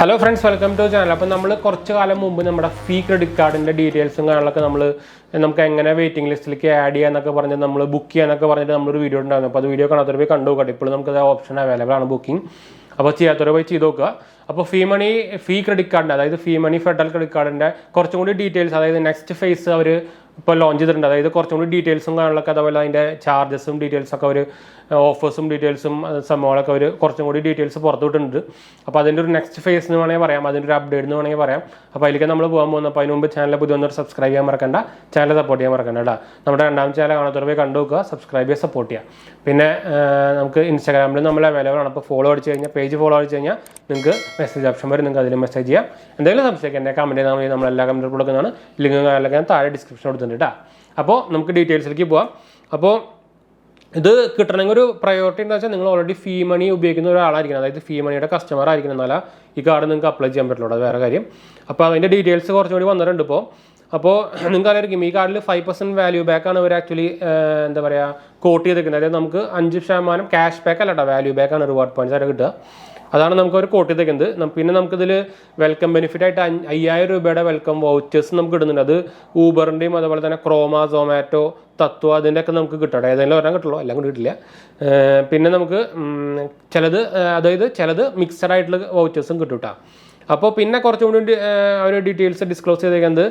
Hello friends, welcome to the channel. അപ്പോൾ നമ്മൾ കുറച്ച് കാലം മുമ്പ് നമ്മുടെ ഫീ ക്രെഡിറ്റ് കാർഡിന്റെ ഡീറ്റെയിൽസും കാര്യങ്ങളൊക്കെ നമുക്ക് എങ്ങനെ വെയിറ്റിംഗ് ലിസ്റ്റിലേക്ക് ആഡ് ചെയ്യാന്നൊക്കെ പറഞ്ഞ് നമ്മൾ ബുക്ക് ചെയ്യാനൊക്കെ പറഞ്ഞിട്ട് നമ്മളൊരു വീഡിയോ ഉണ്ടായിരുന്നു. അപ്പോൾ അത് വീഡിയോ കാണാത്തവർ പോയി കണ്ടു നോക്കട്ടെ. ഇപ്പോൾ നമുക്ക് ആ ഓപ്ഷൻ അവൈലബിൾ ആണ് ബുക്കിംഗ്. അപ്പോൾ ചെയ്യാത്തവർ പോയി ചെയ്ത് നോക്കുക. അപ്പോൾ ഫീ ക്രെഡിറ്റ് കാർഡിൻ്റെ അതായത് 𝗵𝗏 ഫെഡറൽ ക്രെഡിറ്റ് കാർഡിൻ്റെ കുറച്ചും കൂടി ഡീറ്റെയിൽസ് അതായത് നെക്സ്റ്റ് ഫേസ് അവർ ഇപ്പോൾ ലോഞ്ച് ചെയ്തിട്ടുണ്ട്. അതായത് കുറച്ചും കൂടി ഡീറ്റെയിൽസും കാര്യങ്ങളൊക്കെ അതുപോലെ അതിൻ്റെ ചാർജസും ഡീറ്റെയിൽസൊക്കെ അവർ ഓഫേഴ്സും ഡീറ്റെയിൽസും സംഭവങ്ങളൊക്കെ അവർ കുറച്ചും കൂടി ഡീറ്റെയിൽസ് പുറത്തു വിട്ടിട്ടുണ്ട്. അപ്പോൾ അതിൻ്റെ ഒരു നെക്സ്റ്റ് ഫേസ് എന്ന് വേണമെങ്കിൽ പറയാം, അതിൻ്റെ ഒരു അപ്ഡേറ്റ് എന്ന് വേണമെങ്കിൽ പറയാം. അപ്പോൾ അതിലേക്ക് നമ്മൾ പോകാൻ പോകുന്നത്. അപ്പോൾ അതിന് മുമ്പ് ചാനൽ പുതിയ ഒന്നൊരു സബ്സ്ക്രൈബ് ചെയ്യാൻ മറക്കണ്ട, ചാനൽ സപ്പോർട്ട് ചെയ്യാൻ മറക്കണ്ട കേട്ടോ. നമ്മുടെ രണ്ടാമത്തെ ചാനൽ കാണാത്തവർ പോയി കണ്ടു നോക്കുക, സബ്സ്ക്രൈബ് ചെയ്യുക, സപ്പോർട്ട് ചെയ്യുക. പിന്നെ നമുക്ക് ഇൻസ്റ്റാഗ്രാമിൽ നമ്മൾ അവൈലബിൾ ആണ്. അപ്പോൾ ഫോളോ അടിച്ച് കഴിഞ്ഞാൽ പേജ് ഫോളോ അടിച്ച് കഴിഞ്ഞാൽ നിങ്ങൾക്ക് മെസ്സേജ് ഓപ്ഷൻ വരും, നിങ്ങൾക്ക് അതിൽ മെസ്സേജ് ചെയ്യാം. എന്തെങ്കിലും സംശയം എൻ്റെ കമൻറ്റ് ചെയ്താൽ മതി, നമ്മളെല്ലാ കമൻറ്റും കൊടുക്കുന്നതാണ്. ലിങ്ക് കാര്യങ്ങളൊക്കെ ഞാൻ താഴെ ഡിസ്ക്രിപ്ഷൻ കൊടുത്തിട്ടുണ്ട് കേട്ടോ. അപ്പോൾ നമുക്ക് ഡീറ്റെയിൽസിലേക്ക് പോകാം. അപ്പോൾ ഇത് കിട്ടണമെങ്കിൽ ഒരു പ്രയോറിറ്റി എന്താ വെച്ചാൽ നിങ്ങൾ ഓൾറെഡി 𝗵𝗏 ഉപയോഗിക്കുന്ന ഒരാളായിരിക്കണം, അതായത് 𝗵𝗏യുടെ കസ്റ്റമർ ആയിരിക്കണം, എന്നാലും ഈ കാർഡ് നിങ്ങൾക്ക് അപ്ലൈ ചെയ്യാൻ പറ്റുള്ളൂ. അത് വേറെ കാര്യം. അപ്പോൾ അതിൻ്റെ ഡീറ്റെയിൽസ് കുറച്ചും കൂടി വന്നിട്ടുണ്ട് ഇപ്പോൾ. അപ്പോൾ നിങ്ങൾക്ക് അറിയായിരിക്കും ഈ കാർഡിൽ 5% വാല്യൂ ബാക്കാണ് അവർ ആക്ച്വലി എന്താ പറയുക കോട്ട് ചെയ്തിരിക്കുന്നത്. അതായത് നമുക്ക് 5% ക്യാഷ് ബാക്ക് അല്ല കേട്ടോ, വാല്യൂ ബാക്കാണ് റിവാർഡ് പോയിന്റ്സ് ആയിട്ട് കിട്ടുക. അതാണ് നമുക്ക് അവർ കോട്ട് ചെയ്തേക്കുന്നത്. പിന്നെ നമുക്കിതിൽ വെൽക്കം ബെനിഫിറ്റ് ആയിട്ട് 5000 രൂപയുടെ വെൽക്കം വൗച്ചേഴ്സ് നമുക്ക് കിട്ടുന്നുണ്ട്. അത് ഊബറിൻ്റെയും അതുപോലെ തന്നെ ക്രോമ, സൊമാറ്റോ, തത്വ അതിൻ്റെയൊക്കെ നമുക്ക് കിട്ടട്ടെ. ഏതെങ്കിലും ഒരെണ്ണം കിട്ടുള്ളൂ, എല്ലാം കൂടി കിട്ടില്ല. പിന്നെ നമുക്ക് ചിലത് മിക്സഡ് ആയിട്ടുള്ള വൗച്ചേഴ്സും കിട്ടും കേട്ടോ. അപ്പോൾ പിന്നെ കുറച്ചും കൂടി അവർ ഡീറ്റെയിൽസ് ഡിസ്ക്ലോസ് ചെയ്തേക്കുന്നത്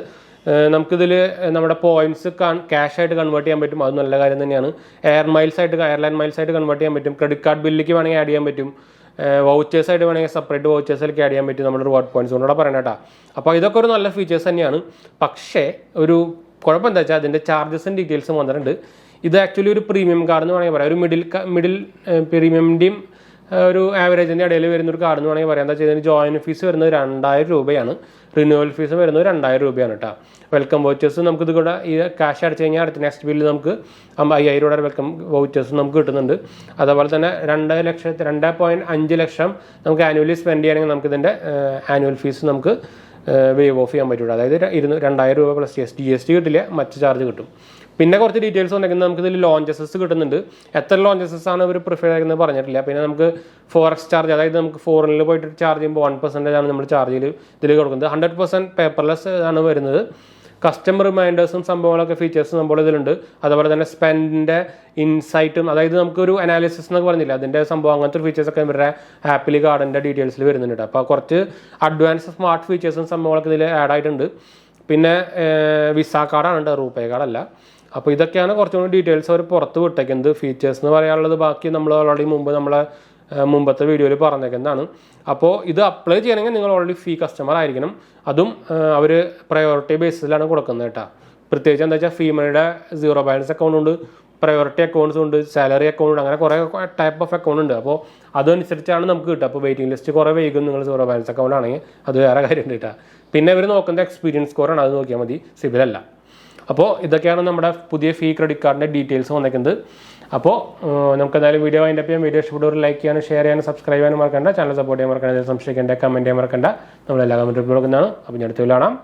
നമുക്കിതിൽ നമ്മുടെ പോയിന്റ്സ് ക്യാഷ് ആയിട്ട് കൺവേർട്ട് ചെയ്യാൻ പറ്റും. അത് നല്ല കാര്യം തന്നെയാണ്. എയർലൈൻ മൈൽസ് ആയിട്ട് കൺവേർട്ട് ചെയ്യാൻ പറ്റും. ക്രെഡിറ്റ് കാർഡ് ബില്ലിലേക്ക് വേണമെങ്കിൽ ആഡ് ചെയ്യാൻ പറ്റും. വൗച്ചേഴ്സ് ആയിട്ട് വേണമെങ്കിൽ സെപ്പറേറ്റ് വൗച്ചേഴ്സിലേക്ക് ആഡ് ചെയ്യാൻ പറ്റും. നമ്മുടെ റിവാർഡ് പോയിന്റ്സ് കൊണ്ടുകൂടെ പറയണം കേട്ടോ. അപ്പോൾ ഇതൊക്കെ ഒരു നല്ല ഫീച്ചേഴ്സ് തന്നെയാണ്. പക്ഷേ ഒരു കുഴപ്പം എന്താ വെച്ചാൽ അതിൻ്റെ ചാർജസും ഡീറ്റെയിൽസും വന്നിട്ടുണ്ട്. ഇത് ആക്ച്വലി ഒരു പ്രീമിയം കാർഡ് എന്ന് വേണമെങ്കിൽ പറയാം. ഒരു മിഡിൽ പ്രീമിയമിൻ്റെയും ഒരു ആവറേജിൻ്റെ ഇടയിൽ വരുന്നൊരു കാർഡ് എന്ന് വേണമെങ്കിൽ പറയാം. എന്താ വെച്ചാൽ ഇതിന് ജോയിൻ ഫീസ് വരുന്നത് 2000 രൂപയാണ്, റിന്യൂവൽ ഫീസ് വരുന്നത് 2000 രൂപയാണ് കേട്ടോ. വെൽക്കം വൗച്ചേഴ്സ് നമുക്ക് ഇത് കൂടെ ഈ ക്യാഷ് അടച്ചു കഴിഞ്ഞാൽ അടുത്ത നെക്സ്റ്റ് ബില്ല് നമുക്ക് 5000 രൂപയുടെ വെൽക്കം വൗച്ചേഴ്സ് നമുക്ക് കിട്ടുന്നുണ്ട്. അതേപോലെ തന്നെ 2.5 ലക്ഷം നമുക്ക് ആനുവലി സ്പെൻഡ് ചെയ്യണമെങ്കിൽ നമുക്ക് ഇതിൻ്റെ ആനുവൽ ഫീസ് നമുക്ക് വേവ് ഓഫ് ചെയ്യാൻ പറ്റുള്ളൂ. അതായത് 2000 രൂപ പ്ലസ് GST കിട്ടില്ല, മറ്റ് ചാർജ് കിട്ടും. പിന്നെ കുറച്ച് ഡീറ്റെയിൽസ് ഉണ്ടെങ്കിൽ നമുക്ക് ഇതിൽ ലോഞ്ചസസ് കിട്ടുന്നുണ്ട്. എത്ര ലോഞ്ചസസ് ആണ് ഇവർ പ്രിഫർ ചെയ്യുന്നത് പറഞ്ഞിട്ടില്ല. പിന്നെ നമുക്ക് ഫോറക്സ് ചാർജ്, അതായത് നമുക്ക് ഫോറിനിൽ പോയിട്ട് ചാർജ് ചെയ്യുമ്പോൾ 1% ആണ് നമ്മൾ ചാർജ് ഇതിൽ കൊടുക്കുന്നത്. 100% പേപ്പർലെസ് ആണ് വരുന്നത്. കസ്റ്റമർ റിമൈൻഡേഴ്സും സംഭവങ്ങളൊക്കെ ഫീച്ചേഴ്സും സംഭവം ഇതിലുണ്ട്. അതുപോലെ തന്നെ സ്പെൻഡിൻ്റെ ഇൻസൈറ്റും, അതായത് നമുക്കൊരു അനാലിസിസ് എന്നൊക്കെ പറഞ്ഞില്ല, അതിൻ്റെ സംഭവം അങ്ങനത്തെ ഫീച്ചേഴ്സൊക്കെ ഇവരുടെ ആപ്പിൽ കാർഡിൻ്റെ ഡീറ്റെയിൽസിൽ വരുന്നുണ്ട്. അപ്പോൾ കുറച്ച് അഡ്വാൻസ് സ്മാർട്ട് ഫീച്ചേഴ്സും സംഭവങ്ങളൊക്കെ ഇതിൽ ആഡ് ആയിട്ടുണ്ട്. പിന്നെ വിസ കാർഡാണ് കേട്ടോ, റൂപേ കാർഡല്ല. അപ്പോൾ ഇതൊക്കെയാണ് കുറച്ചുകൂടി ഡീറ്റെയിൽസ് അവർ പുറത്ത് വിട്ടേക്കുന്നത്. ഫീച്ചേഴ്സ് എന്ന് പറയാനുള്ളത് ബാക്കി നമ്മൾ ഓൾറെഡി മുമ്പത്തെ വീഡിയോയിൽ പറഞ്ഞേക്കുന്നതാണ്. അപ്പോൾ ഇത് അപ്ലൈ ചെയ്യണമെങ്കിൽ നിങ്ങൾ ഓൾറെഡി ഫീ കസ്റ്റമർ ആയിരിക്കണം. അതും അവർ പ്രയോറിറ്റി ബേസിലാണ് കൊടുക്കുന്നത് കേട്ടോ. പ്രത്യേകിച്ച് എന്താ വെച്ചാൽ 𝗵𝗏യുടെ 0 ബാലൻസ് അക്കൗണ്ട് ഉണ്ട്, പ്രയോറിറ്റി അക്കൗണ്ട്സ് ഉണ്ട്, സാലറി അക്കൗണ്ട് ഉണ്ട്, അങ്ങനെ കുറേ ടൈപ്പ് ഓഫ് അക്കൗണ്ട് ഉണ്ട്. അപ്പോൾ അതനുസരിച്ചാണ് നമുക്ക് കിട്ടുക. അപ്പോൾ വെയിറ്റിംഗ് ലിസ്റ്റ് കുറേ വൈകും നിങ്ങൾ 0 ബാലൻസ് അക്കൗണ്ട് ആണെങ്കിൽ, അത് വേറെ കാര്യമുണ്ട് കേട്ടോ. പിന്നെ ഇവർ നോക്കുന്നത് എക്സ്പീരിയൻസ് സ്കോറാണ്, അത് നോക്കിയാൽ മതി, സിബിലല്ല. അപ്പോൾ ഇതൊക്കെയാണ് നമ്മുടെ പുതിയ ക്രെഡിറ്റ് കാർഡിൻ്റെ ഡീറ്റെയിൽസ് വന്നേക്കുന്നത്. അപ്പോൾ നമുക്ക് എന്തായാലും വീഡിയോ വൈൻഡപ്പ് ചെയ്യാം. വീഡിയോ ഇഷ്ടപ്പെട്ടവർ ലൈക്ക് ചെയ്യാനും ഷെയർ ചെയ്യാനും സബ്സ്ക്രൈബ് ചെയ്യാനും മറക്കണ്ട. ചാനൽ സപ്പോർട്ട് ചെയ്യാൻ മറക്കണ്ട. സംശയിക്കേണ്ട, കമൻറ്റ് ചെയ്യാൻ മറക്കണ്ട. നമ്മളെല്ലാ കമൻറ്റും കൊടുക്കുന്നതാണ്. അപ്പോൾ ഞാൻ അടുത്ത് കാണാം.